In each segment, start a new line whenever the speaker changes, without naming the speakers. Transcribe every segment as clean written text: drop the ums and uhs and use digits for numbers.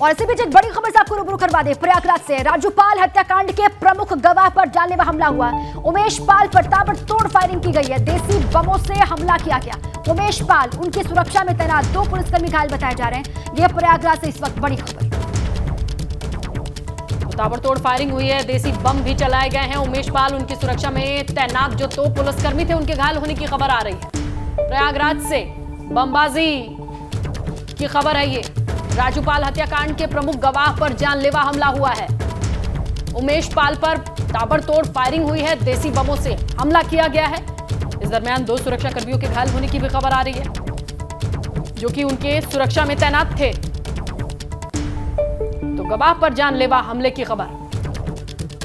और इसी बीच एक बड़ी खबर से आपको रूबरू करवा दे प्रयागराज से। राजूपाल हत्याकांड के प्रमुख गवाह पर जानलेवा हमला हुआ। उमेश पाल पर ताबड़तोड़ फायरिंग की गई है। देसी बमों से हमला किया गया। उमेश पाल, उनकी सुरक्षा में तैनात 2 पुलिसकर्मी घायल बताए जा रहे हैं। यह प्रयागराज से इस वक्त बड़ी खबर।
ताबड़तोड़ फायरिंग हुई है, देसी बम भी चलाए गए हैं। उमेश पाल, उनकी सुरक्षा में तैनात जो 2 पुलिसकर्मी थे, उनके घायल होने की खबर आ रही है। प्रयागराज से बमबाजी की खबर है ये। राजूपाल हत्याकांड के प्रमुख गवाह पर जानलेवा हमला हुआ है। उमेश पाल पर ताबड़तोड़ फायरिंग हुई है, देसी बमों से हमला किया गया है। इस दरमियान 2 सुरक्षा कर्मियों के घायल होने की भी खबर आ रही है, जो कि उनके सुरक्षा में तैनात थे। तो गवाह पर जानलेवा हमले की खबर।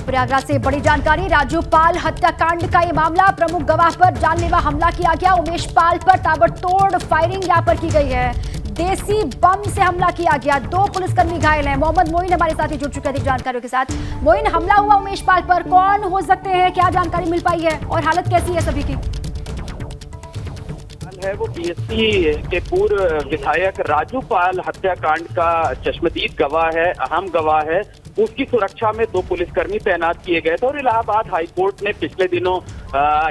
प्रयागराज से बड़ी जानकारी। राजूपाल हत्याकांड का ये मामला, प्रमुख गवाह पर जानलेवा हमला किया गया। उमेश पाल पर ताबड़तोड़ फायरिंग यहां पर की गई है। देसी बम से हमला किया गया। 2 पुलिसकर्मी घायल हैं। मोहम्मद मोइन हमारे साथ ही जुड़ चुके हैं अधिक जानकारियों के साथ। मोइन, हमला हुआ उमेश पाल पर, कौन हो सकते हैं, क्या जानकारी मिल पाई है और हालत कैसी है सभी की?
है वो बीएसपी के पूर्व विधायक राजूपाल हत्याकांड का चश्मदीद गवाह है, अहम गवाह है। उसकी सुरक्षा में 2 पुलिसकर्मी तैनात किए गए थे और इलाहाबाद हाईकोर्ट ने पिछले दिनों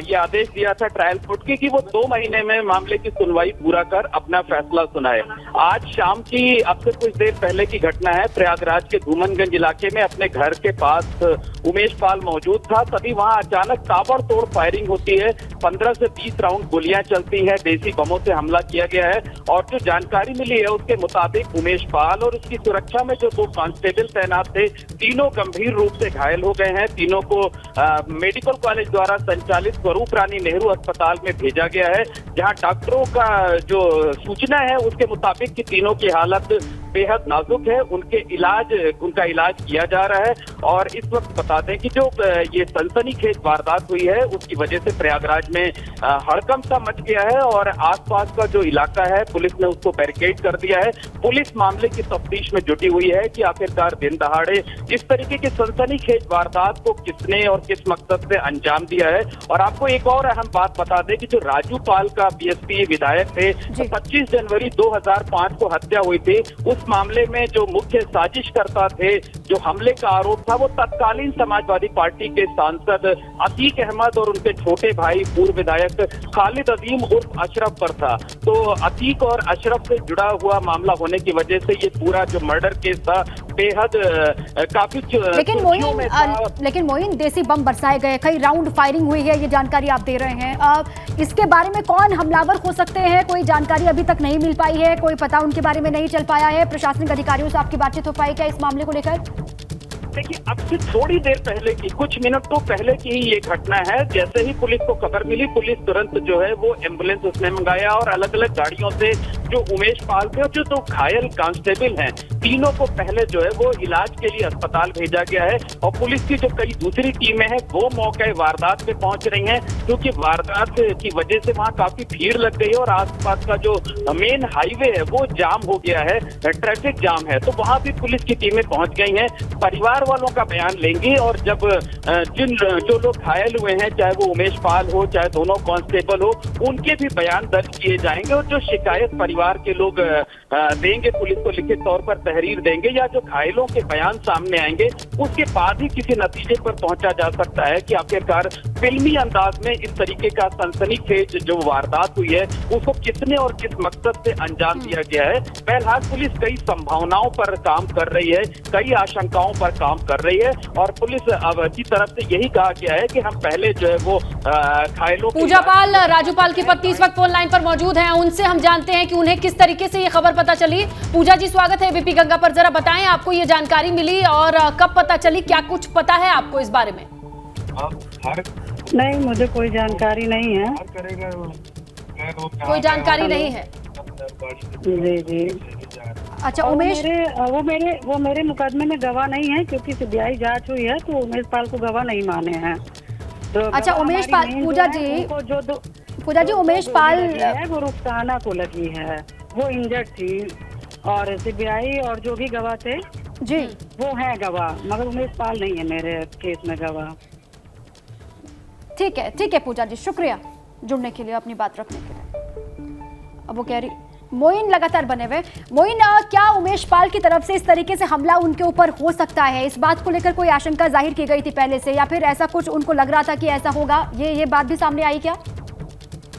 ये आदेश दिया था ट्रायल कोर्ट की कि वो 2 महीने में मामले की सुनवाई पूरा कर अपना फैसला सुनाए। आज शाम की, अब से कुछ देर पहले की घटना है। प्रयागराज के धूमनगंज इलाके में अपने घर के पास उमेश पाल मौजूद था, तभी वहां अचानक ताबड़तोड़ फायरिंग होती है। 15 से 20 राउंड गोलियां चलती है, देसी बमों से हमला किया गया है। और जो जानकारी मिली है उसके मुताबिक उमेश पाल और उसकी सुरक्षा में जो 2 कांस्टेबल तैनात थे, तीनों गंभीर रूप से घायल हो गए हैं। तीनों को मेडिकल कॉलेज द्वारा संचालित स्वरूप रानी नेहरू अस्पताल में भेजा गया है, जहां डॉक्टरों का जो सूचना है उसके मुताबिक कि तीनों की हालत बेहद नाजुक है। उनका इलाज किया जा रहा है। और इस वक्त बता दें कि जो ये सनसनीखेज वारदात हुई है उसकी वजह से प्रयागराज में हड़कंप सा मच गया है और आसपास का जो इलाका है पुलिस ने उसको बैरिकेड कर दिया है। पुलिस मामले की तफ्तीश में जुटी हुई है कि आखिरकार दिन दहाड़े इस तरीके की सनसनीखेज वारदात को किसने और किस मकसद से अंजाम दिया है। और आपको एक और अहम बात बता दें कि जो राजूपाल का बीएसपी विधायक थे, 25 जनवरी 2005 को हत्या हुई थी। उस मामले में जो मुख्य साजिशकर्ता थे, जो हमले का आरोप था, वो तत्कालीन समाजवादी पार्टी के सांसद अतीक अहमद और उनके छोटे भाई पूर्व विधायक खालिद अजीम उर्फ अशरफ पर था। तो अतीक और अशरफ से जुड़ा हुआ मामला होने की वजह से ये पूरा जो मर्डर केस था बेहद काफी
लेकिन मोइन, देसी बम बरसाए गए, कई राउंड फायरिंग हुई है, ये जानकारी आप दे रहे हैं। इसके बारे में कौन हमलावर हो सकते हैं, कोई जानकारी अभी तक नहीं मिल पाई है, कोई पता उनके बारे में नहीं चल पाया है। प्रशासनिक अधिकारियों से आपकी बातचीत हो पाई क्या इस मामले को लेकर?
देखिए, अब से थोड़ी देर पहले की, कुछ मिनट तो पहले की ही ये घटना है। जैसे ही पुलिस को खबर मिली, पुलिस तुरंत जो है वो एम्बुलेंस उसने मंगाया और अलग अलग गाड़ियों से जो उमेश पाल थे और जो 2 घायल कांस्टेबल हैं, तीनों को पहले जो है वो इलाज के लिए अस्पताल भेजा गया है। और पुलिस की जो कई दूसरी टीमें हैं वो मौके वारदात पे पहुंच रही हैं, क्योंकि वारदात की वजह से वहां काफी भीड़ लग गई है और आसपास का जो मेन हाईवे है वो जाम हो गया है, ट्रैफिक जाम है। तो वहां भी पुलिस की टीमें पहुंच गई हैं। परिवार वालों का बयान लेंगे और जब जो लोग घायल हुए हैं, चाहे वो उमेश पाल हो चाहे दोनों कांस्टेबल हो, उनके भी बयान दर्ज किए जाएंगे। और जो शिकायत परिवार के लोग देंगे, पुलिस को लिखित तौर पर तहरीर देंगे, या जो घायलों के बयान सामने आएंगे, उसके बाद ही किसी नतीजे पर पहुंचा जा सकता है कि आखिरकार फिल्मी अंदाज में इस तरीके का सनसनीखेज जो वारदात हुई है उसको किसने और किस मकसद से अंजाम दिया गया है। बहरहाल पुलिस कई संभावनाओं पर काम कर रही है, कई आशंकाओं पर काम कर रही है और पुलिस की तरफ से यही कहा गया है कि हम पहले जो है वो घायलों।
पूजा पाल, राजूपाल की पत्नी इस वक्त फोन लाइन पर मौजूद हैं, उनसे हम जानते हैं कि उन्हें किस तरीके से ये खबर पता चली। पूजा जी, स्वागत है एबीपी गंगा पर। जरा बताएं, आपको ये जानकारी मिली और कब पता चली, क्या कुछ पता है आपको इस बारे में?
नहीं, मुझे कोई जानकारी नहीं है।
कोई जानकारी नहीं है?
जी जी।
अच्छा, उमेश,
वो मेरे मुकदमे में गवाह नहीं है, क्योंकि सीबीआई जांच हुई है तो उमेश पाल को गवाह नहीं माने हैं। तो
अच्छा, उमेश पाल, पूजा जी, उमेश पाल
वो रुखसाना को लगी है, वो इंजर्ड थी और सीबीआई और जो भी गवाह थे
जी
वो है गवाह, मगर उमेश पाल नहीं है मेरे केस में गवाह।
ठीक है पूजा जी, शुक्रिया जुड़ने के लिए, अपनी बात रखने के लिए। अब वो कह रही मोइन लगातार बने हुए। मोइन, क्या उमेश पाल की तरफ से इस तरीके से हमला उनके ऊपर हो सकता है? इस बात को लेकर कोई आशंका जाहिर की गई थी पहले से, या फिर ऐसा कुछ उनको लग रहा था कि ऐसा होगा? ये बात भी सामने आई क्या?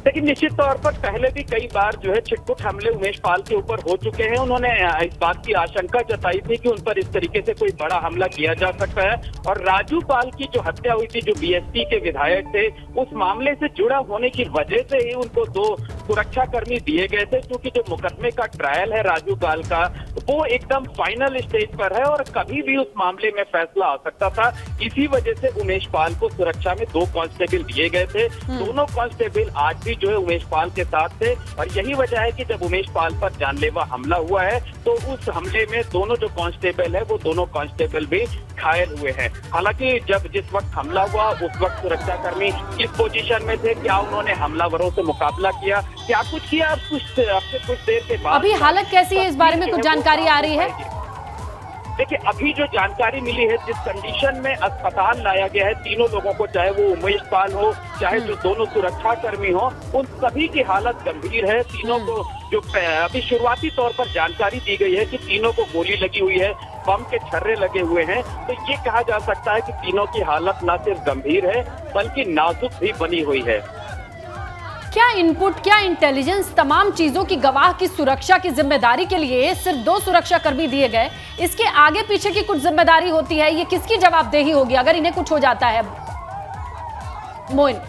लेकिन निश्चित तौर पर पहले भी कई बार जो है छिटपुट हमले उमेश पाल के ऊपर हो चुके हैं। उन्होंने इस बात की आशंका जताई थी कि उन पर इस तरीके से कोई बड़ा हमला किया जा सकता है। और राजू पाल की जो हत्या हुई थी, जो बीएसपी के विधायक थे, उस मामले से जुड़ा होने की वजह से ही उनको 2 सुरक्षा कर्मी दिए गए थे, क्योंकि जो मुकदमे का ट्रायल है राजू पाल का, वो एकदम फाइनल स्टेज पर है और कभी भी उस मामले में फैसला आ सकता था। इसी वजह से उमेश पाल को सुरक्षा में 2 कांस्टेबल दिए गए थे। दोनों कांस्टेबल आज भी जो है उमेश पाल के साथ थे, और यही वजह है कि जब उमेश पाल पर जानलेवा हमला हुआ है तो उस हमले में दोनों जो कांस्टेबल है, वो दोनों कांस्टेबल भी घायल हुए हैं। हालांकि जब जिस वक्त हमला हुआ उस वक्त सुरक्षाकर्मी किस पोजीशन में थे, क्या उन्होंने हमलावरों से मुकाबला किया, क्या कुछ किया, अब कुछ देर के बाद
अभी हालत कैसी है, इस बारे में कुछ जानकारी आ रही है?
देखिए, अभी जो जानकारी मिली है, जिस कंडीशन में अस्पताल लाया गया है तीनों लोगों को, चाहे वो उमेश पाल हो, चाहे जो दोनों सुरक्षा कर्मी हो, उन सभी की हालत गंभीर है। तीनों को जो अभी शुरुआती तौर पर जानकारी दी गई है कि तीनों को गोली लगी हुई है, बम के छर्रे लगे हुए हैं, तो ये कहा जा सकता है कि तीनों की हालत न सिर्फ गंभीर है बल्कि नाजुक भी बनी हुई है।
क्या इनपुट, क्या इंटेलिजेंस, तमाम चीजों की गवाह की सुरक्षा की जिम्मेदारी के लिए सिर्फ 2 सुरक्षा कर्मी दिए गए? इसके आगे पीछे की कुछ जिम्मेदारी होती है, ये किसकी जवाबदेही होगी अगर इन्हें कुछ हो जाता है? मोइन,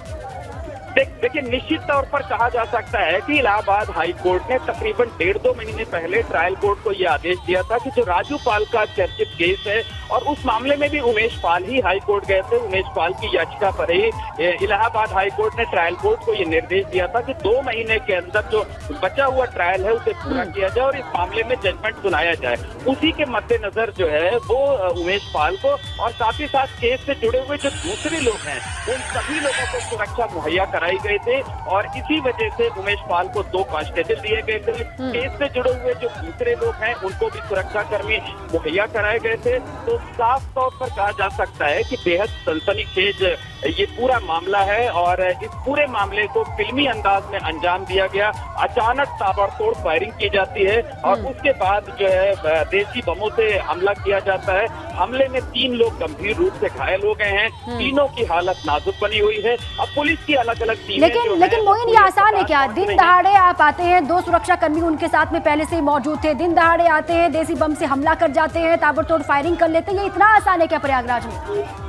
देखिए, निश्चित तौर पर कहा जा सकता है कि इलाहाबाद हाई कोर्ट ने तकरीबन 1.5-2 महीने पहले ट्रायल कोर्ट को यह आदेश दिया था कि जो राजू पाल का चर्चित केस है, और उस मामले में भी उमेश पाल ही हाई कोर्ट गए थे, उमेश पाल की याचिका पर ही इलाहाबाद हाई कोर्ट ने ट्रायल कोर्ट को यह निर्देश दिया था कि 2 महीने के अंदर जो बचा हुआ ट्रायल है उसे पूरा किया जाए और इस मामले में जजमेंट सुनाया जाए। उसी के मद्देनजर जो है वो उमेश पाल को और साथ ही साथ केस से जुड़े हुए जो दूसरे लोग हैं उन सभी लोगों को सुरक्षा मुहैया कराई गए थे, और इसी वजह से उमेश पाल को 2 कांस्टेबल दिए गए थे। केस से जुड़े हुए जो दूसरे लोग हैं उनको भी सुरक्षा कर्मी मुहैया कराए गए थे। तो साफ तौर पर कहा जा सकता है कि बेहद सनसनीखेज ये पूरा मामला है, और इस पूरे मामले को फिल्मी अंदाज में अंजाम दिया गया। अचानक ताबड़तोड़ फायरिंग की जाती है और उसके बाद जो है देसी बमों से हमला किया जाता है। हमले में 3 लोग गंभीर रूप से घायल हो गए हैं, तीनों की हालत नाजुक बनी हुई है। अब पुलिस की अलग अलग टीमें
लेकिन मोइन, ये आसान है क्या? दिन दहाड़े आप आते हैं, 2 सुरक्षा कर्मी उनके साथ में पहले से ही मौजूद थे, दिन दहाड़े आते हैं, देसी बम से हमला कर जाते हैं, ताबड़तोड़ फायरिंग कर लेते हैं, ये इतना आसान है क्या प्रयागराज में?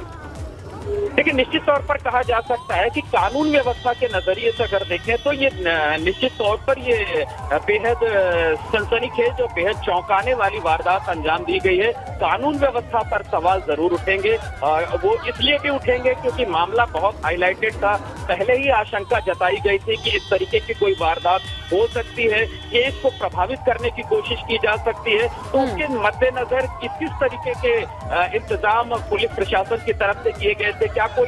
देखिए, निश्चित तौर पर कहा जा सकता है कि कानून व्यवस्था के नजरिए से अगर देखें तो ये निश्चित तौर पर ये बेहद सनसनीखेज और बेहद चौंकाने वाली वारदात अंजाम दी गई है। कानून व्यवस्था पर सवाल जरूर उठेंगे, वो इसलिए भी उठेंगे क्योंकि मामला बहुत हाईलाइटेड था। पहले ही आशंका जताई गई थी कि इस तरीके की कोई वारदात हो सकती है, केस को प्रभावित करने की कोशिश की जा सकती है। तो उसके मद्देनजर किस तरीके के इंतजाम पुलिस प्रशासन की तरफ से किए गए थे, क्या कोई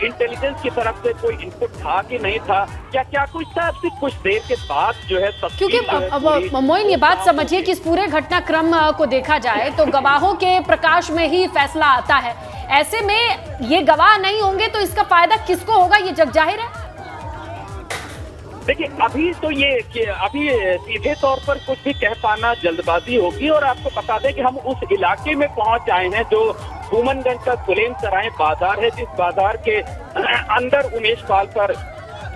इंटेलिजेंस की तरफ से कोई इनपुट था कि नहीं था, क्या कुछ था, अब से कुछ देर के बाद जो है
क्योंकि मोइन, ये बात समझिए कि इस पूरे घटनाक्रम को देखा जाए तो गवाहों के प्रकाश में ही फैसला आता है। ऐसे में ये गवाह नहीं होंगे तो इसका फायदा किसको होगा, ये जग जाहिर है।
देखिए, अभी तो ये कि अभी सीधे तौर पर कुछ भी कह पाना जल्दबाजी होगी, और आपको बता दें कि हम उस इलाके में पहुंच आए हैं जो भूमनगंज का सुलेम सराय बाजार है, जिस बाजार के अंदर उमेश पाल पर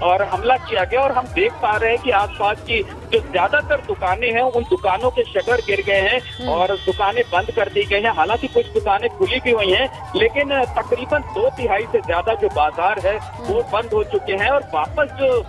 और हमला किया गया। और हम देख पा रहे हैं कि आसपास की जो ज्यादातर दुकानें हैं उन दुकानों के शटर गिर गए हैं और दुकानें बंद कर दी गई हैं। हालांकि कुछ दुकानें खुली भी हुई हैं, लेकिन तकरीबन 2/3 से ज्यादा जो बाजार है वो बंद हो चुके हैं। और वापस जो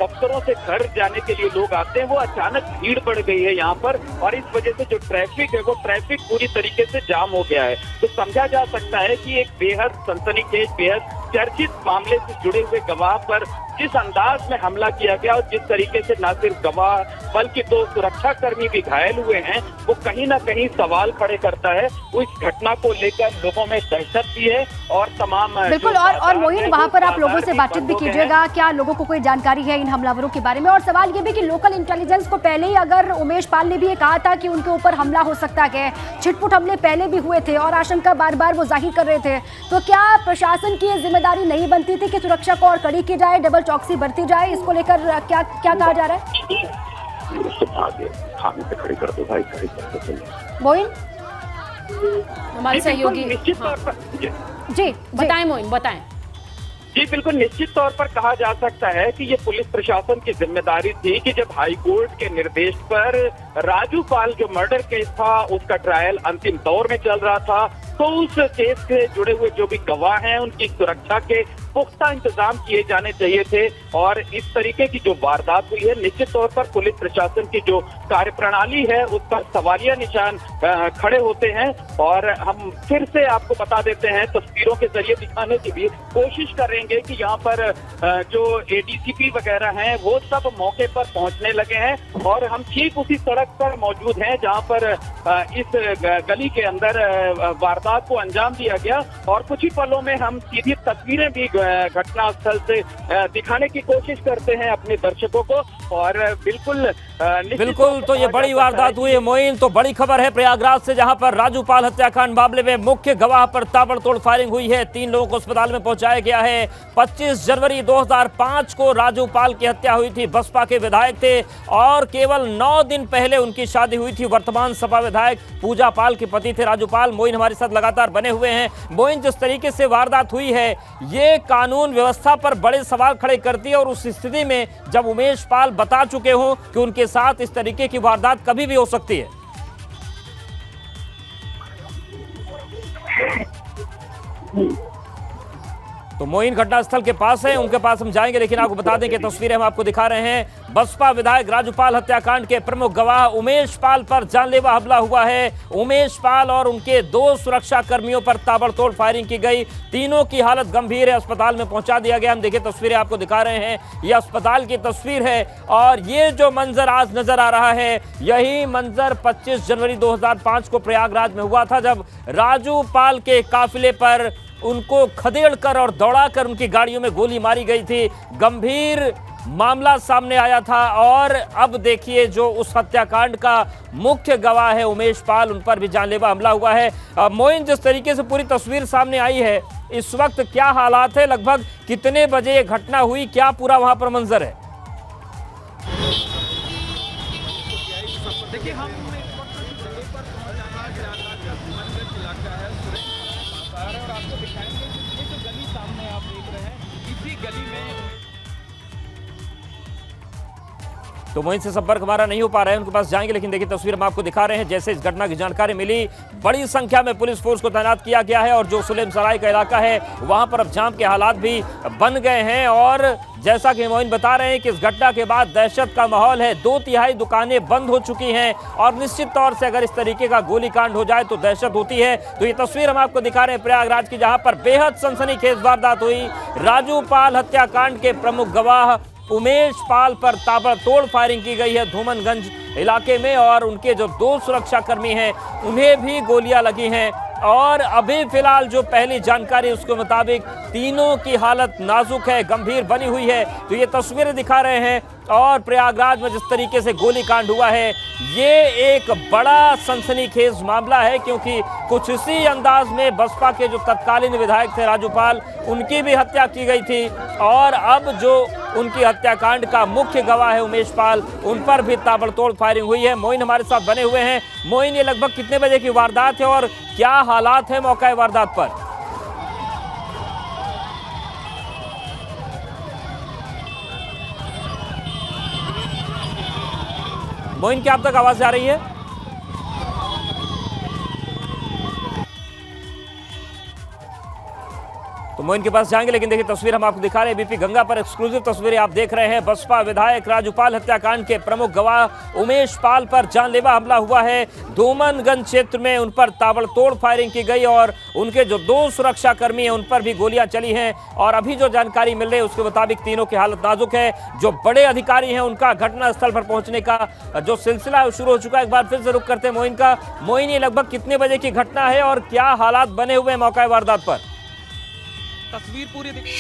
दफ्तरों से घर जाने के लिए लोग आते हैं, वो अचानक भीड़ बढ़ गई है यहाँ पर, और इस वजह से जो ट्रैफिक है वो ट्रैफिक पूरी तरीके से जाम हो गया है। तो समझा जा सकता है कि एक बेहद सनसनीखेज, बेहद चर्चित मामले से जुड़े हुए गवाह पर जिस अंदाज में हमला किया गया और जिस तरीके से न सिर्फ गवाह बल्कि 2 सुरक्षा कर्मी भी घायल हुए हैं, वो कहीं ना कहीं सवाल खड़े करता है। वो इस घटना को लेकर लोगों में दहशत भी है और तमाम
बिल्कुल। और मोइन, वहां पर आप लोगों से बातचीत भी कीजिएगा, क्या लोगों को कोई जानकारी है इन हमलावरों के बारे में? और सवाल ये भी कि लोकल इंटेलिजेंस को पहले ही अगर उमेश पाल ने भी ये कहा था कि उनके ऊपर हमला हो सकता है, छिटपुट हमले पहले भी हुए थे और आशंका बार बार वो जाहिर कर रहे थे, तो क्या प्रशासन की जिम्मेदारी नहीं बनती थी कि सुरक्षा को और कड़ी की जाए, डबल चौकसी बरती जाए? इसको लेकर क्या कहा जा रहा है?
आगे थाने पे खड़े कर दो भाई, खड़े कर दो चलिए।
मोइन
हमारे
जी, बिल्कुल
सहयोगी
निश्चित
हाँ,
तौर पर
जी
बताएं मोइन बताएं।
जी बिल्कुल निश्चित तौर पर कहा जा सकता है कि ये पुलिस प्रशासन की जिम्मेदारी थी कि जब हाई कोर्ट के निर्देश पर राजू पाल जो मर्डर केस था उसका ट्रायल अंतिम दौर में चल रहा था, तो उस केस से जुड़े हुए जो भी गवाह हैं उनकी सुरक्षा के पुख्ता इंतजाम किए जाने चाहिए थे। और इस तरीके की जो वारदात हुई है, निश्चित तौर पर पुलिस प्रशासन की जो कार्यप्रणाली है उस पर सवालिया निशान खड़े होते हैं। और हम फिर से आपको बता देते हैं, तस्वीरों के जरिए दिखाने की भी कोशिश करेंगे कि यहाँ पर जो एडीसीपी वगैरह हैं वो सब मौके पर पहुंचने लगे हैं और हम ठीक उसी सड़क पर मौजूद हैं जहाँ पर इस गली के अंदर वारदात को अंजाम दिया गया। और कुछ ही पलों में हम सीधी तस्वीरें भी घटना स्थल से दिखाने की कोशिश करते हैं अपने दर्शकों को। और बिल्कुल
तो ये बड़ी वारदात हुई है मोइन। तो बड़ी खबर है प्रयागराज से, जहां पर राजू पाल हत्याकांड मामले में मुख्य गवाह पर ताबड़तोड़ फायरिंग हुई है। 3 लोगों को अस्पताल में पहुंचाया गया है। 25 जनवरी 2005 को राजू पाल की हत्या हुई थी। बसपा के विधायक थे और केवल 9 दिन पहले उनकी शादी हुई थी। वर्तमान सपा विधायक पूजा पाल के पति थे राजू पाल। मोइन हमारे साथ लगातार बने हुए हैं। मोइन, जिस तरीके से वारदात हुई है ये कानून व्यवस्था पर बड़े सवाल खड़े करती है, और उस स्थिति में जब उमेश पाल बता चुके हो कि उनके साथ इस तरीके की वारदात कभी भी हो सकती है। तो मोइन घटनास्थल के पास है, उनके पास हम जाएंगे, लेकिन आपको बता दें कि तस्वीरें हम आपको दिखा रहे हैं। बसपा विधायक राजू पाल हत्याकांड के प्रमुख गवाह उमेश पाल पर जानलेवा हमला हुआ है। उमेश पाल और उनके 2 सुरक्षा कर्मियों पर ताबड़तोड़ फायरिंग की गई। तीनों की हालत गंभीर है, अस्पताल में पहुंचा दिया गया। हम देखिए तस्वीरें आपको दिखा रहे हैं, यह अस्पताल की तस्वीर है। और ये जो मंजर आज नजर आ रहा है, यही मंजर 25 जनवरी 2005 को प्रयागराज में हुआ था, जब राजू पाल के काफिले पर उनको खदेड़कर और दौड़ाकर उनकी गाड़ियों में गोली मारी गई थी। गंभीर मामला सामने आया था। और अब देखिए जो उस हत्याकांड का मुख्य गवाह है उमेश पाल, उन पर भी जानलेवा हमला हुआ है। मोइन, जिस तरीके से पूरी तस्वीर सामने आई है, इस वक्त क्या हालात है, लगभग कितने बजे ये घटना हुई, क्या पूरा वहां पर मंजर है?
देखिए, हम इस वक्त जगह पर पहुंच आए हैं, प्रयागराज का धूमनगंज इलाका है, और आपको दिखाएंगे ये जो गली सामने आप देख रहे हैं, इसी गली में।
तो मोइन से संपर्क हमारा नहीं हो पा रहा है, उनके पास जाएंगे, लेकिन देखिए तस्वीर हम आपको दिखा रहे हैं। जैसे इस घटना की जानकारी मिली, बड़ी संख्या में पुलिस फोर्स को तैनात किया गया है, और जो सुलेम सराय का इलाका है वहां पर अब जाम के हालात भी बन गए हैं। और जैसा कि मोइन बता रहे हैं कि इस घटना के बाद दहशत का माहौल है। 2/3 दुकानें बंद हो चुकी हैं, और निश्चित तौर से अगर इस तरीके का गोलीकांड हो जाए तो दहशत होती है। तो ये तस्वीर हम आपको दिखा रहे हैं प्रयागराज की, जहां पर बेहद सनसनीखेज वारदात हुई। राजू पाल हत्याकांड के प्रमुख गवाह उमेश पाल पर ताबड़तोड़ फायरिंग की गई है धूमनगंज इलाके में, और उनके जो 2 सुरक्षाकर्मी हैं उन्हें भी गोलियां लगी हैं। और अभी फिलहाल जो पहली जानकारी उसके मुताबिक तीनों की हालत नाजुक है, गंभीर बनी हुई है। तो ये तस्वीरें दिखा रहे हैं। और प्रयागराज में जिस तरीके से गोलीकांड हुआ है, ये एक बड़ा सनसनीखेज मामला है, क्योंकि कुछ इसी अंदाज में बसपा के जो तत्कालीन विधायक थे राजू पाल, उनकी भी हत्या की गई थी। और अब जो उनकी हत्याकांड का मुख्य गवाह है उमेश पाल, उन पर भी ताबड़तोड़ फायरिंग हुई है। मोइन हमारे साथ बने हुए हैं। मोइन, ये लगभग कितने बजे की वारदात है और क्या हालात है मौका वारदात पर? मोइन, क्या आप तक आवाज आ रही है? तो मोइन के पास जाएंगे, लेकिन देखिए तस्वीर हम आपको दिखा रहे हैं बीपी गंगा पर एक्सक्लूसिव तस्वीरें आप देख रहे हैं। बसपा विधायक राजू पाल हत्याकांड के प्रमुख गवाह उमेश पाल पर जानलेवा हमला हुआ है। धूमनगंज क्षेत्र में उन पर ताबड़तोड़ फायरिंग की गई, और उनके जो 2 सुरक्षाकर्मी हैं उन पर भी गोलियां चली हैं। और अभी जो जानकारी मिल रही है उसके मुताबिक तीनों की हालत नाजुक है। जो बड़े अधिकारी हैं उनका घटनास्थल पर पहुंचने का जो सिलसिला है शुरू हो चुका है। एक बार फिर से रुक करते हैं मोइन का। मोइन, ये लगभग कितने बजे की घटना है और क्या हालात बने हुए हैं मौका वारदात पर?
तस्वीर पूरी देखिए,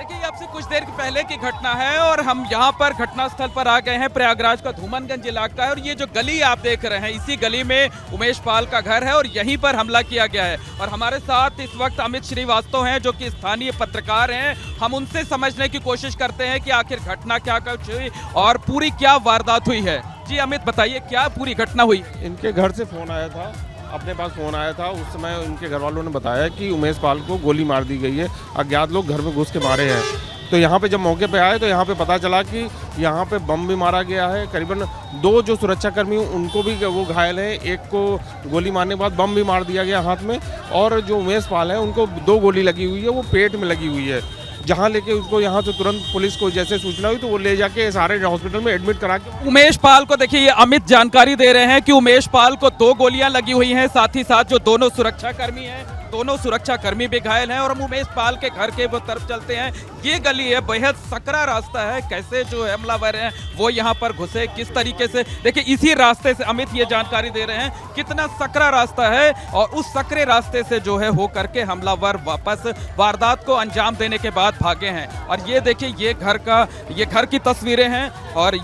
देखिए, ये आपसे कुछ देर पहले की घटना है और हम यहाँ पर घटनास्थल पर आ गए हैं। प्रयागराज का धूमनगंज इलाका है और ये जो गली आप देख रहे हैं, इसी गली में उमेश पाल का घर है और यहीं पर हमला किया गया है। और हमारे साथ इस वक्त अमित श्रीवास्तव हैं, जो कि स्थानीय पत्रकार हैं। हम उनसे समझने की कोशिश करते हैं कि आखिर घटना क्या कुछ हुई और पूरी क्या वारदात हुई है। जी अमित, बताइए क्या पूरी घटना हुई।
इनके घर से फ़ोन आया था, अपने पास फ़ोन आया था। उस समय उनके घर वालों ने बताया कि उमेश पाल को गोली मार दी गई है, अज्ञात लोग घर में घुस के मारे हैं। तो यहाँ पे जब मौके पे आए तो यहाँ पे पता चला कि यहाँ पे बम भी मारा गया है। करीबन 2 जो सुरक्षाकर्मी उनको भी वो घायल हैं, एक को गोली मारने के बाद बम भी मार दिया गया हाथ में, और जो उमेश पाल है उनको 2 गोली लगी हुई है, वो पेट में लगी हुई है। जहाँ लेके उसको यहाँ से तुरंत पुलिस को जैसे सूचना हुई तो वो ले जाके सारे हॉस्पिटल में एडमिट करा के।
उमेश पाल को देखिए, ये अमित जानकारी दे रहे हैं कि उमेश पाल को 2 गोलियां लगी हुई हैं, साथ ही साथ जो दोनों सुरक्षाकर्मी हैं, दोनों सुरक्षाकर्मी भी घायल हैं। और हम उमेश पाल के घर के वो तरफ चलते हैं। ये गली है, बेहद सकरा रास्ता है। कैसे जो हमलावर हैं वो यहाँ पर घुसे, किस तरीके से, देखिए इसी रास्ते से अमित ये जानकारी दे रहे हैं कितना सकरा रास्ता है और उस सकरे रास्ते से जो है हो करके हमलावर वापस वारदात को अंजाम देने के बाद भागे हैं। और ये देखिए, ये घर की तस्वीरें हैं और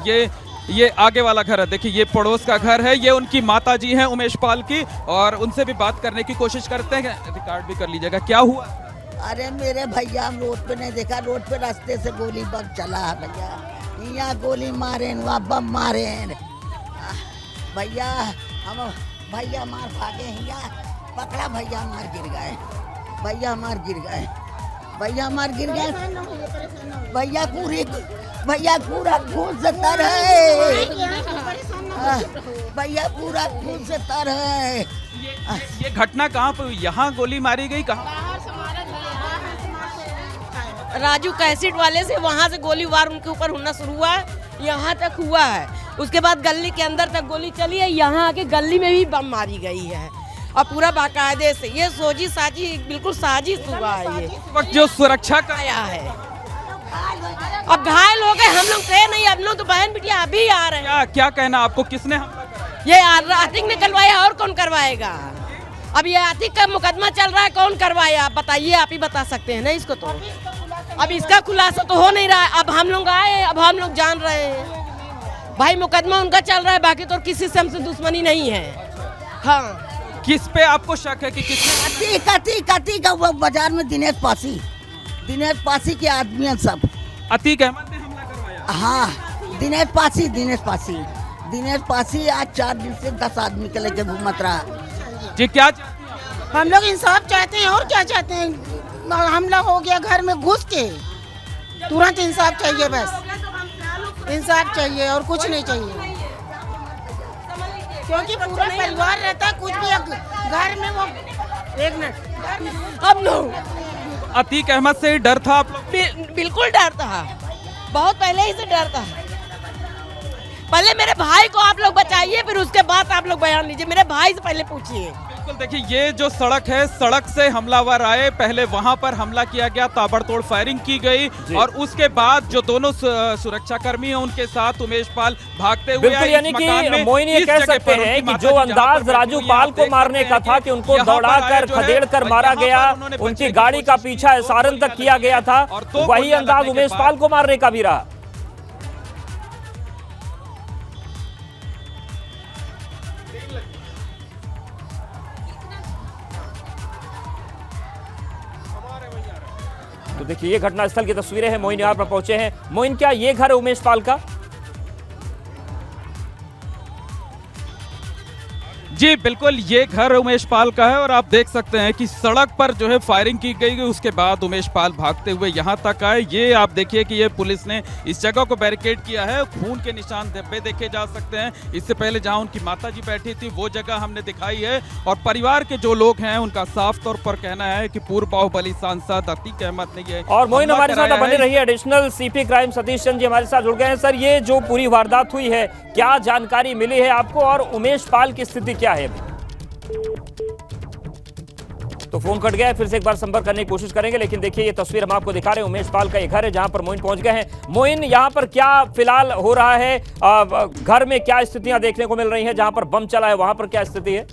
ये आगे वाला घर है। देखिए, ये पड़ोस का घर है, ये उनकी माता जी हैं उमेश पाल की, और उनसे भी बात करने की कोशिश करते हैं। रिकॉर्ड भी कर लीजिएगा, क्या हुआ।
अरे मेरे भैया, हम रोड पे नहीं देखा, रोड पे रास्ते से गोली बम चला है भैया। यहाँ गोली मारे, वहाँ बम मारे भैया। हम भैया मार भागे, यहाँ पकड़ा, भैया मार गिर गए, भैया मार गिर गए, भैया मार गिर गए, भैया पूरा खून से तर है, भैया पूरा खून से तर है।
ये घटना कहाँ पर हुई, यहाँ गोली मारी गई, कहाँ।
राजू कैसेट वाले से वहाँ से गोली वार उनके ऊपर होना शुरू हुआ है, यहाँ तक हुआ है। उसके बाद गली के अंदर तक गोली चली है, यहाँ आके गली में भी बम मारी गई है और पूरा बाकायदे से। ये सोची साजी, बिल्कुल साजिश हुआ है। ये
वक्त जो सुरक्षा का
आया है, अब घायल हो गए हम लोग थे नहीं, अब लोग तो बहन बिटिया अभी आ रहे हैं।
क्या कहना आपको, किसने हमला करा?
ये आतिक ने करवाया, और कौन करवाएगा। अब ये आतिक का मुकदमा चल रहा है, कौन करवाया आप बताइए, आप ही बता सकते हैं ना इसको। तो अब इसका खुलासा तो हो नहीं रहा है। अब हम लोग आए, अब हम लोग जान रहे हैं भाई, मुकदमा उनका चल रहा है, बाकी तो किसी से हमसे दुश्मनी नहीं है। हाँ,
किस पे आपको शक है कि किसने?
कती का वो बाजार में दिनेश पासी के आदमी हैं सब।
अतीक अहमद ने हमला करवाया।
हाँ, दिनेश पासी आज 4 दिन से 10 आदमी के लेके घूमत रहा।
जी, क्या
हम लोग इंसाफ चाहते हैं, और क्या चाहते हैं। हमला हो गया घर में घुस के, तुरंत इंसाफ चाहिए, बस इंसाफ चाहिए और कुछ नहीं चाहिए। क्योंकि पूरा परिवार रहता है, कुछ भी घर में वो। एक मिनट,
अब लोग
अतीक अहमद से डर था आप लोग?
बिल्कुल डर था, बहुत पहले ही से डर था। पहले मेरे भाई को आप लोग बचाइए, फिर उसके बाद आप लोग बयान लीजिए। मेरे भाई से पहले पूछिए।
बिल्कुल, देखिए ये जो सड़क है, सड़क से हमलावर आए, पहले वहां पर हमला किया गया, ताबड़तोड़ फायरिंग की गई और उसके बाद जो दोनों सुरक्षाकर्मी हैं उनके साथ उमेश पाल भागते हुए
बिल्कुल, यानी कि मोइन ये कह सकते हैं कि जो अंदाज राजू पाल को मारने का था कि उनको दौड़ाकर खदेड़कर मारा गया, उनकी गाड़ी का पीछा सारन तक किया गया था, वही अंदाज उमेश पाल को मारने का भी रहा। तो देखिए, ये घटनास्थल की तस्वीरें हैं। मोइन यहाँ पर पहुंचे हैं। मोइन, क्या ये घर है उमेश पाल का?
जी बिल्कुल, ये घर उमेश पाल का है और आप देख सकते हैं कि सड़क पर जो है फायरिंग की गई, उसके बाद उमेश पाल भागते हुए यहाँ तक आए। ये आप देखिए कि ये पुलिस ने इस जगह को बैरिकेड किया है, खून के निशान धब्बे देखे जा सकते हैं। इससे पहले जहाँ उनकी माताजी बैठी थी वो जगह हमने दिखाई है और परिवार के जो लोग हैं उनका साफ तौर पर कहना है कि पूर्व बाहुबली सांसद अतीक अहमद ने ये।
और मोइन हमारे साथ बने रहिए, additional CP crime Satish Chand ji हमारे साथ जुड़ गए हैं। सर, ये जो पूरी वारदात हुई है, क्या जानकारी मिली है आपको और उमेश पाल की स्थिति क्या है? तो फोन कट गया है, फिर से एक बार संपर्क करने की कोशिश करेंगे, लेकिन देखिए ये तस्वीर हम आपको दिखा रहे हैं उमेश पाल का ये घर है जहां पर मोइन पहुंच गए हैं। मोइन, यहां पर क्या फिलहाल हो रहा है? घर में क्या स्थितियां देखने को मिल रही हैं? जहां पर बम चला है वहां पर क्या स्थिति है?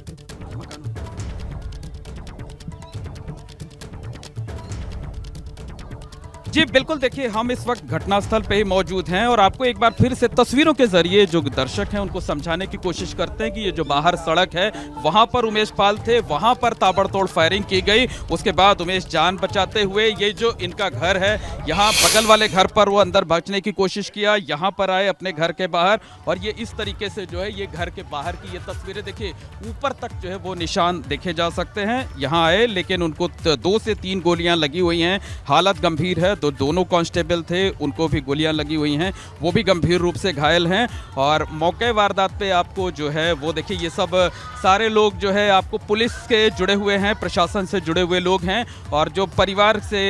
जी बिल्कुल, देखिए हम इस वक्त घटनास्थल पे ही मौजूद हैं और आपको एक बार फिर से तस्वीरों के जरिए जो दर्शक हैं उनको समझाने की कोशिश करते हैं कि ये जो बाहर सड़क है वहां पर उमेश पाल थे, वहां पर ताबड़तोड़ फायरिंग की गई। उसके बाद उमेश जान बचाते हुए ये जो इनका घर है यहाँ बगल वाले घर पर वो अंदर भागने की कोशिश किया, यहाँ पर आए अपने घर के बाहर और ये इस तरीके से जो है ये घर के बाहर की ये तस्वीरें देखिए, ऊपर तक जो है वो निशान देखे जा सकते हैं। यहाँ आए लेकिन उनको 2 से 3 गोलियां लगी हुई हैं, हालत गंभीर है। दोनों कांस्टेबल थे उनको भी गोलियां लगी हुई हैं, वो भी गंभीर रूप से घायल हैं। और मौके वारदात पे आपको जो है वो देखिए ये सब सारे लोग जो है आपको पुलिस के जुड़े हुए हैं, प्रशासन से जुड़े हुए लोग हैं और जो परिवार से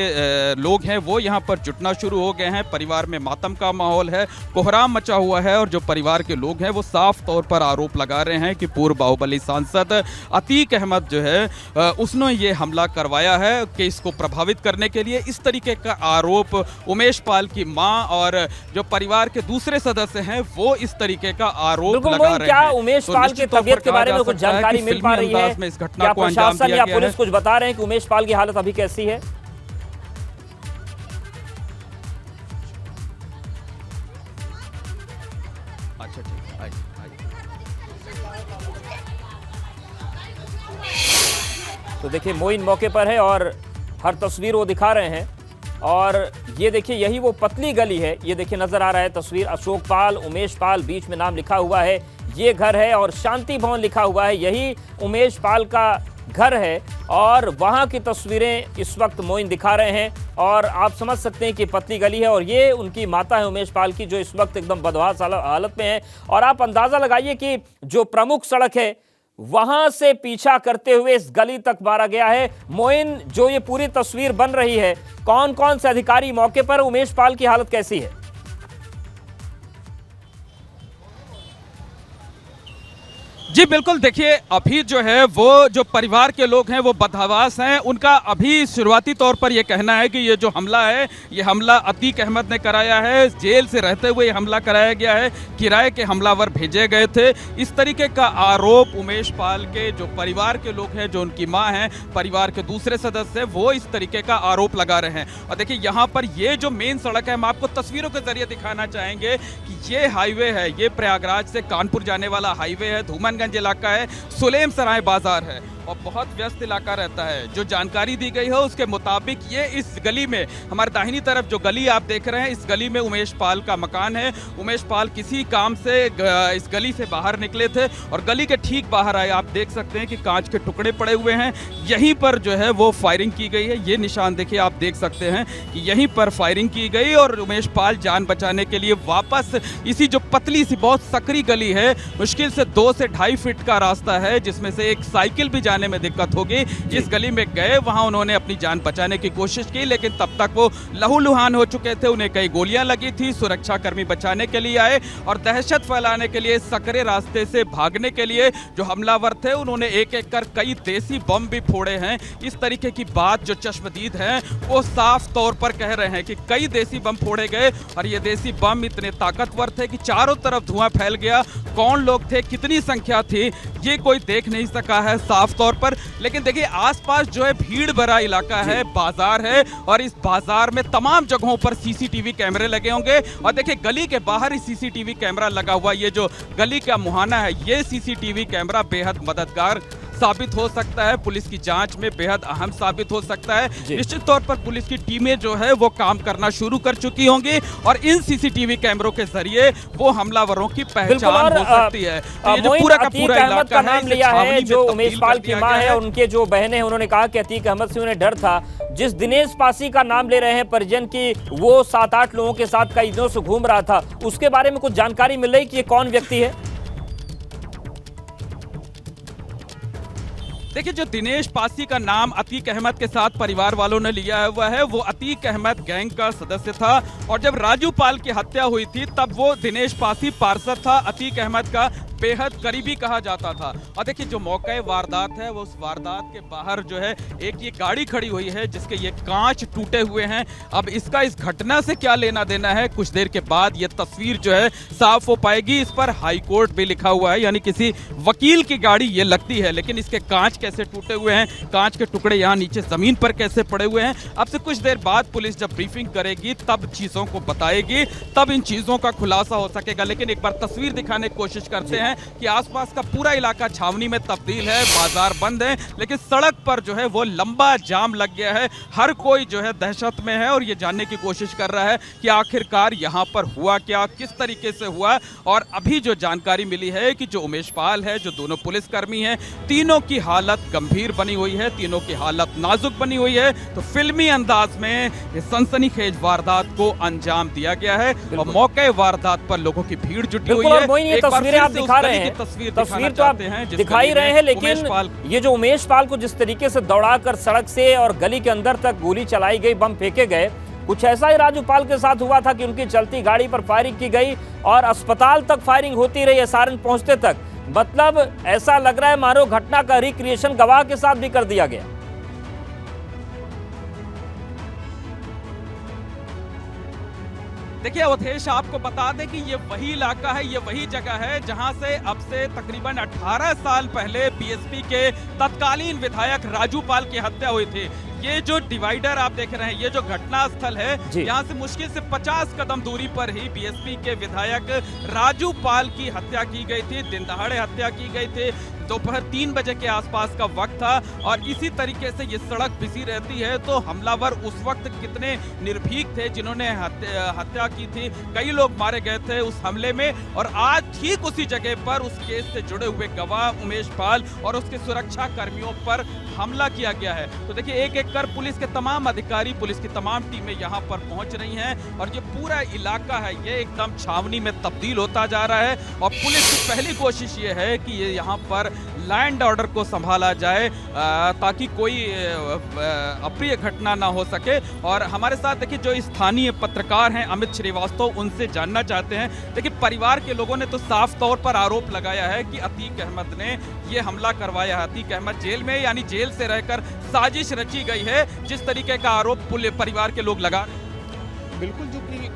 लोग हैं वो यहाँ पर जुटना शुरू हो गए हैं। परिवार में मातम का माहौल है, कोहराम मचा हुआ है और जो परिवार के लोग हैं वो साफ तौर पर आरोप लगा रहे हैं कि पूर्व बाहुबली सांसद अतीक अहमद जो है उसने ये हमला करवाया है केस को प्रभावित करने के लिए। इस तरीके का आरोप उमेश पाल की मां और जो परिवार के दूसरे सदस्य हैं वो इस तरीके का आरोप लगा रहे हैं।
क्या उमेश पाल की तबीयत के बारे में कुछ जानकारी मिल पा रही है?
इस घटना को अंजाम
प्रशासन या
दिया
पुलिस कुछ बता रहे हैं कि उमेश पाल की हालत अभी कैसी है?
अच्छा ठीक है,
तो देखिए मोइन मौके पर है और हर तस्वीर वो दिखा रहे हैं और ये देखिए यही वो पतली गली है, ये देखिए नजर आ रहा है तस्वीर। अशोक पाल, उमेश पाल बीच में नाम लिखा हुआ है, ये घर है और शांति भवन लिखा हुआ है, यही उमेश पाल का घर है और वहां की तस्वीरें इस वक्त मोइन दिखा रहे हैं और आप समझ सकते हैं कि पतली गली है और ये उनकी माता है उमेश पाल की जो इस वक्त एकदम बदहास हालत में है। और आप अंदाजा लगाइए कि जो प्रमुख सड़क है वहां से पीछा करते हुए इस गली तक मारा गया है। मोइन, जो ये पूरी तस्वीर बन रही है, कौन कौन से अधिकारी मौके पर, उमेश पाल की हालत कैसी है?
जी बिल्कुल, देखिए अभी जो है वो जो परिवार के लोग हैं वो बदहवास हैं। उनका अभी शुरुआती तौर पर ये कहना है कि ये जो हमला है ये हमला अतीक अहमद ने कराया है, जेल से रहते हुए ये हमला कराया गया है, किराए के हमलावर भेजे गए थे। इस तरीके का आरोप उमेश पाल के जो परिवार के लोग हैं, जो उनकी मां हैं, परिवार के दूसरे सदस्य, वो इस तरीके का आरोप लगा रहे हैं। और देखिए यहाँ पर ये जो मेन सड़क है, हम आपको तस्वीरों के जरिए दिखाना चाहेंगे कि ये हाईवे है, ये प्रयागराज से कानपुर जाने वाला हाईवे है, धूमनगंज इलाका है, सुलेम सराय बाजार है और बहुत व्यस्त इलाका रहता है। जो जानकारी दी गई है उसके मुताबिक ये इस गली में, हमारे दाहिनी तरफ जो गली आप देख रहे हैं, इस गली में उमेश पाल का मकान है। उमेश पाल किसी काम से इस गली से बाहर निकले थे और गली के ठीक बाहर आए, आप देख सकते हैं कि कांच के टुकड़े पड़े हुए हैं, यहीं पर जो है वो फायरिंग की गई है। ये निशान देखिए, आप देख सकते हैं कि यहीं पर फायरिंग की गई और उमेश पाल जान बचाने के लिए वापस इसी जो पतली सी बहुत सकरी गली है, मुश्किल से 2 से 2.5 फीट का रास्ता है जिसमें से एक साइकिल भी जाने में दिक्कत होगी, इस गली में गए, वहां उन्होंने अपनी जान बचाने की कोशिश की लेकिन तब तक वो लहूलुहान हो चुके थे, उन्हें कई गोलियां लगी थी। सुरक्षा कर्मी बचाने के लिए आए और दहशत फैलाने के लिए, सकरे रास्ते से भागने के लिए जो हमलावर थे उन्होंने एक एक कर कई देसी बम भी फोड़े हैं। इस तरीके की बात जो चश्मदीद हैं वो साफ तौर पर कह रहे हैं कि कई देसी बम फोड़े गए और ये देसी बम इतने ताकतवर थे कि चारों तरफ धुआं फैल गया। कौन लोग थे, कितनी संख्या थी, ये कोई देख नहीं सका है साफ तौर पर। लेकिन देखिए आसपास जो है भीड़ भरा इलाका है, बाजार है और इस बाजार में तमाम जगहों पर सीसीटीवी कैमरे लगे होंगे और देखिए गली के बाहर ही सीसीटीवी कैमरा लगा हुआ, ये जो गली का मुहाना है, ये सीसीटीवी कैमरा बेहद मददगार साबित हो सकता है, पुलिस की जांच में बेहद अहम साबित हो सकता है। निश्चित तौर पर पुलिस की टीमें जो है वो काम करना शुरू कर चुकी होंगी और इन सीसीटीवी कैमरों के जरिए वो हमलावरों की पहचान हो सकती है। तो ये जो पूरा का पूरा इलाका
का नाम लिया है, जो उमेश पाल की मां है, उनके जो बहनें हैं, उन्होंने कहा कि अतीक अहमद से उन्हें डर था। जिस दिनेश पासी का नाम ले रहे हैं परिजन की, वो 7-8 लोगों के साथ कई दिनों से घूम रहा था, उसके बारे में कुछ जानकारी मिल रही कि ये कौन व्यक्ति है?
देखिए जो दिनेश पासी का नाम अतीक अहमद के साथ परिवार वालों ने लिया हुआ है, वो अतीक अहमद गैंग का सदस्य था और जब राजू पाल की हत्या हुई थी तब वो दिनेश पासी पार्षद था, अतीक अहमद का बेहद करीबी कहा जाता था। और देखिए जो मौके वारदात है वो उस वारदात के बाहर जो है एक ये गाड़ी खड़ी हुई है जिसके ये कांच टूटे हुए हैं। अब इसका इस घटना से क्या लेना देना है, कुछ देर के बाद ये तस्वीर जो है साफ हो पाएगी। इस पर हाई कोर्ट भी लिखा हुआ है, यानी किसी वकील की गाड़ी ये लगती है, लेकिन इसके कांच कैसे टूटे हुए हैं, कांच के टुकड़े यहाँ नीचे जमीन पर कैसे पड़े हुए हैं, अब से कुछ देर बाद पुलिस जब ब्रीफिंग करेगी तब चीजों को बताएगी, तब इन चीजों का खुलासा हो सकेगा। लेकिन एक बार तस्वीर दिखाने की कोशिश करते हैं कि आसपास का पूरा इलाका छावनी में तब्दील है, बाजार बंद है, लेकिन सड़क पर जो है वो लंबा जाम लग गया है। हर कोई जो है दहशत में है और ये जानने की कोशिश कर रहा है कि आखिरकार यहाँ पर हुआ क्या, किस तरीके से हुआ। और अभी जो जानकारी मिली है कि जो उमेश पाल है, जो दोनों पुलिसकर्मी हैं, तीनों की हालत गंभीर बनी हुई है, तीनों की हालत नाजुक बनी हुई है। तो फिल्मी अंदाज में इस सनसनीखेज वारदात को अंजाम दिया गया है और मौके वारदात पर लोगों की भीड़ जुटी हुई है।
एक बार तस्वीरें आप दिखा रहे हैं, तस्वीर तो आप दिखा ही रहे हैं, लेकिन ये जो उमेश पाल को जिस तरीके से दौड़ाकर सड़क से और गली के अंदर तक गोली चलाई गई, बम फेंके गए, कुछ ऐसा ही राजू पाल के साथ हुआ था कि उनकी चलती गाड़ी पर फायरिंग की गई और अस्पताल तक फायरिंग होती रही, सारन पहुंचते तक। मतलब ऐसा लग रहा है मानो घटना का रिक्रिएशन गवाह के साथ भी कर दिया गया।
देखिए अवधेश, आपको बता दें कि ये वही इलाका है, ये वही जगह है जहां से अब से तकरीबन 18 साल पहले बीएसपी के तत्कालीन विधायक राजू पाल की हत्या हुई थी। ये जो डिवाइडर आप देख रहे हैं, ये जो घटना स्थल है, यहाँ से मुश्किल से 50 कदम दूरी पर ही बीएसपी के विधायक राजू पाल की हत्या की गई थी। दिन दहाड़े हत्या की गई थी, दोपहर 3 बजे के आसपास का वक्त था और इसी तरीके से ये सड़क बिजी रहती है। तो हमलावर उस वक्त कितने निर्भीक थे जिन्होंने हत्या की थी, कई लोग मारे गए थे उस हमले में। और आज ठीक उसी जगह पर उस केस से जुड़े हुए गवाह उमेश पाल और उसके सुरक्षा कर्मियों पर हमला किया गया है। तो देखिए एक एक कर पुलिस के तमाम अधिकारी, पुलिस की तमाम टीमें यहाँ पर पहुंच रही हैं और ये पूरा इलाका है ये एकदम छावनी में तब्दील होता जा रहा है। और पुलिस की पहली कोशिश ये है कि ये यहाँ पर लैंड ऑर्डर को संभाला जाए ताकि कोई अप्रिय घटना ना हो सके। और हमारे साथ देखिए जो स्थानीय पत्रकार हैं अमित श्रीवास्तव, उनसे जानना चाहते हैं। देखिए परिवार के लोगों ने तो साफ तौर पर आरोप लगाया है कि अतीक अहमद ने ये हमला करवाया है। अतीक अहमद जेल में, यानी जेल से रहकर साजिश रची गई है, जिस तरीके का आरोप परिवार के लोग लगा।
बिल्कुल,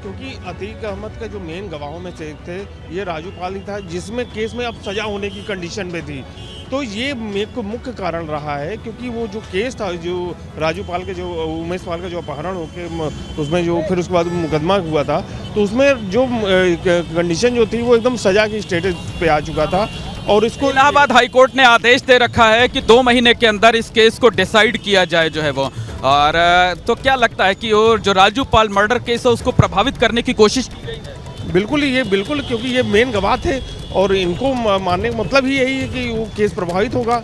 क्योंकि अतीक अहमद का जो मेन गवाहों में से एक थे ये राजू पाल ही था, जिसमें केस में अब सजा होने की कंडीशन में थी। तो ये मुख्य कारण रहा है क्योंकि वो जो केस था, जो राजू पाल के, जो उमेश पाल का जो अपहरण होके उसमें जो फिर उसके बाद मुकदमा हुआ था, तो उसमें जो कंडीशन जो थी वो एकदम सजा की स्टेटस पे आ चुका था। और इसको
इलाहाबाद हाईकोर्ट ने आदेश दे रखा है कि 2 महीने के अंदर इस केस को डिसाइड किया जाए जो है वो। और तो क्या लगता है कि वो जो राजू पाल मर्डर केस है उसको प्रभावित करने की कोशिश की गई है?
बिल्कुल, क्योंकि ये मेन गवाह थे और इनको मानने का मतलब ही यही है कि वो केस प्रभावित होगा,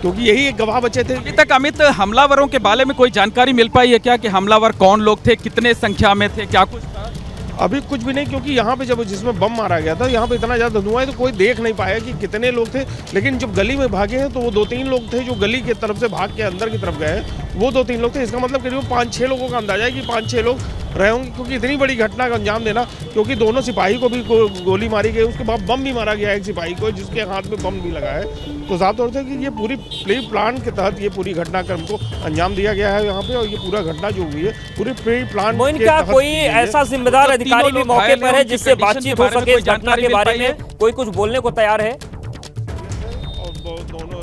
क्योंकि यही एक गवाह बचे थे।
अभी तक अमित, हमलावरों के बारे में कोई जानकारी मिल पाई है क्या कि हमलावर कौन लोग थे, कितने संख्या में थे, क्या कुछ था?
अभी कुछ भी नहीं, क्योंकि यहाँ पे जब जिसमें बम मारा गया था यहाँ पे इतना ज़्यादा धुआं है तो कोई देख नहीं पाया कि कितने लोग थे। लेकिन जब गली में भागे हैं तो वो 2-3 लोग थे जो गली की तरफ से भाग के अंदर की तरफ गए, वो 2-3 लोग थे। इसका मतलब करीब 5-6 लोगों का अंदाजा है कि 5-6 लोग रहे होंगे, क्योंकि इतनी बड़ी घटना का अंजाम देना, क्योंकि दोनों सिपाही को भी गोली मारी गई, उसके बाद बम भी मारा गया एक सिपाही को जिसके हाथ में बम भी लगा है। तो साफ तौर से कि ये पूरी प्री प्लान के तहत ये पूरी घटनाक्रम को अंजाम दिया गया है यहाँ पे। और ये पूरा घटना जो हुई है पूरी प्री प्लान के तहत।
कोई ऐसा जिम्मेदार अधिकारी भी मौके पर है जिससे बातचीत हो सके इस घटना के बारे में? कोई कुछ बोलने को तैयार है?
और दोनों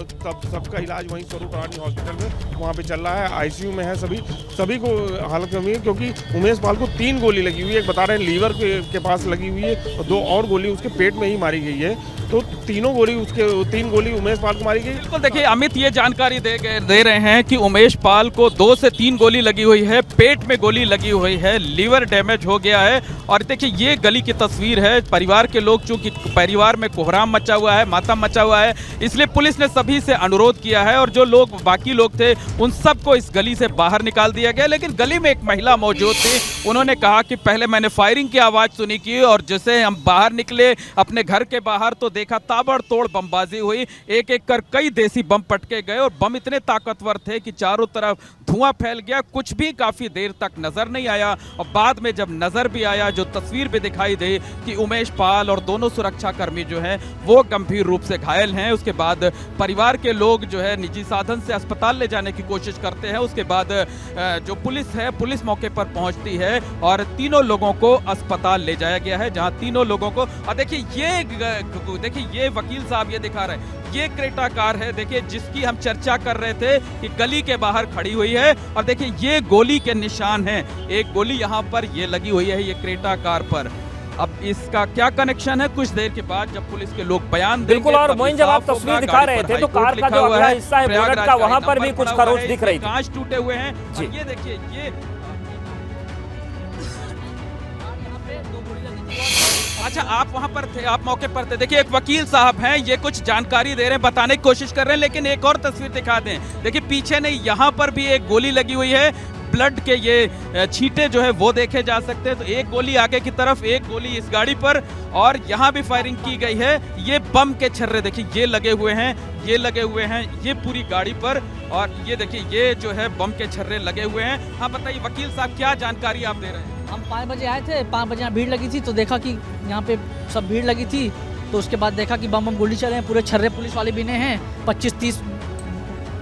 सबका इलाज वहीं स्वरूप रानी हॉस्पिटल में वहाँ पे चल रहा है, आईसीयू में है सभी को हालत में है, क्योंकि उमेश पाल को 3 गोली लगी हुई है। एक बता रहे हैं लीवर के पास लगी हुई है और 2 और गोली उसके पेट में ही मारी गई है। तो 3 गोली उमेश पाल को मारी गई।
बिल्कुल, देखिए अमित ये जानकारी दे रहे हैं कि उमेश पाल को 2 से 3 गोली लगी हुई है, पेट में गोली लगी हुई है, लीवर डैमेज हो गया है। और देखिए ये गली की तस्वीर है। परिवार के लोग, चूंकि परिवार में कोहराम मचा हुआ है, मातम मचा हुआ है, इसलिए पुलिस ने सभी से अनुरोध किया है और जो लोग बाकी लोग थे उन सबको इस गली से बाहर निकाल दिया गया। लेकिन गली में एक महिला मौजूद थी, उन्होंने कहा कि पहले मैंने फायरिंग की आवाज़ सुनी की और जैसे हम बाहर निकले अपने घर के बाहर तो देखा ताबड़तोड़ बमबाजी हुई, एक एक कर कई देसी बम पटके गए और बम इतने ताकतवर थे कि चारों तरफ धुआं फैल गया। कुछ भी काफी देर तक नजर नहीं आया और बाद में जब नजर भी आया, जो तस्वीर भी दिखाई दे कि उमेश पाल और दोनों सुरक्षा कर्मी जो हैं वो गंभीर रूप से घायल हैं। उसके बाद परिवार के लोग जो है निजी साधन से अस्पताल ले जाने की कोशिश करते हैं। उसके बाद जो पुलिस है, पुलिस मौके पर पहुंचती है और तीनों लोगों को अस्पताल ले जाया गया है, जहां तीनों लोगों को, और देखिए ये वकील साहब ये दिखा रहे हैं, ये क्रेटा कार है देखिए जिसकी हम चर्चा कर रहे थे कि गली के बाहर खड़ी हुई है और देखिए ये गोली के निशान हैं, एक गोली यहाँ पर ये लगी हुई है ये क्रेटा कार पर। अब इसका क्या कनेक्शन है, कुछ देर के बाद जब पुलिस के लोग बयान देंगे।
बिल्कुल, और मोइन जब आप तस्वीर दिखा रहे थे तो कार का जो अगला हिस्सा है बोनट का, वहां पर भी कुछ खरोच दिख रही थी,
कांच टूटे हुए हैं। और ये देखिए ये अच्छा, आप वहां पर थे, आप मौके पर थे। देखिए एक वकील साहब हैं, ये कुछ जानकारी दे रहे हैं, बताने की कोशिश कर रहे हैं, लेकिन एक और तस्वीर दिखा दें। देखिए पीछे नहीं, यहाँ पर भी एक गोली लगी हुई है, ब्लड के ये छींटे जो है वो देखे जा सकते हैं। तो एक गोली आगे की तरफ, एक गोली इस गाड़ी पर और यहाँ भी फायरिंग की गई है। ये बम के छर्रे देखिए ये लगे हुए हैं, ये लगे हुए हैं ये पूरी गाड़ी पर, और ये देखिए ये जो है बम के छर्रे लगे हुए हैं। हाँ बताइए वकील साहब, क्या जानकारी आप दे रहे हैं?
हम 5 बजे आए थे, 5 बजे यहाँ भीड़ लगी थी तो देखा कि यहाँ पे सब भीड़ लगी थी, तो उसके बाद देखा कि बम गोली चले हैं, पूरे छर्रे पुलिस वाले भी हैं, 25-30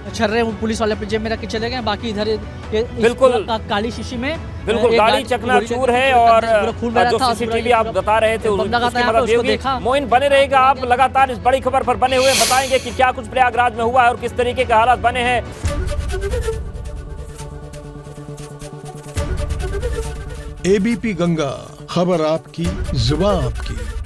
छर्रे पुलिस वाले जेब में रख के चले गए। बाकी इधर
बिल्कुल
काली शीशी में
बिल्कुल गाड़ी चकनाचूर है और जो सीसीटीवी आप बता रहे थे उसकी मदद होगी। मोइन बने रहेगा, आप लगातार इस बड़ी खबर पर बने हुए बताएंगे कि क्या कुछ प्रयागराज में हुआ है और किस तरीके के हालात बने हैं।
एबीपी गंगा, खबर आपकी, जुबान आपकी।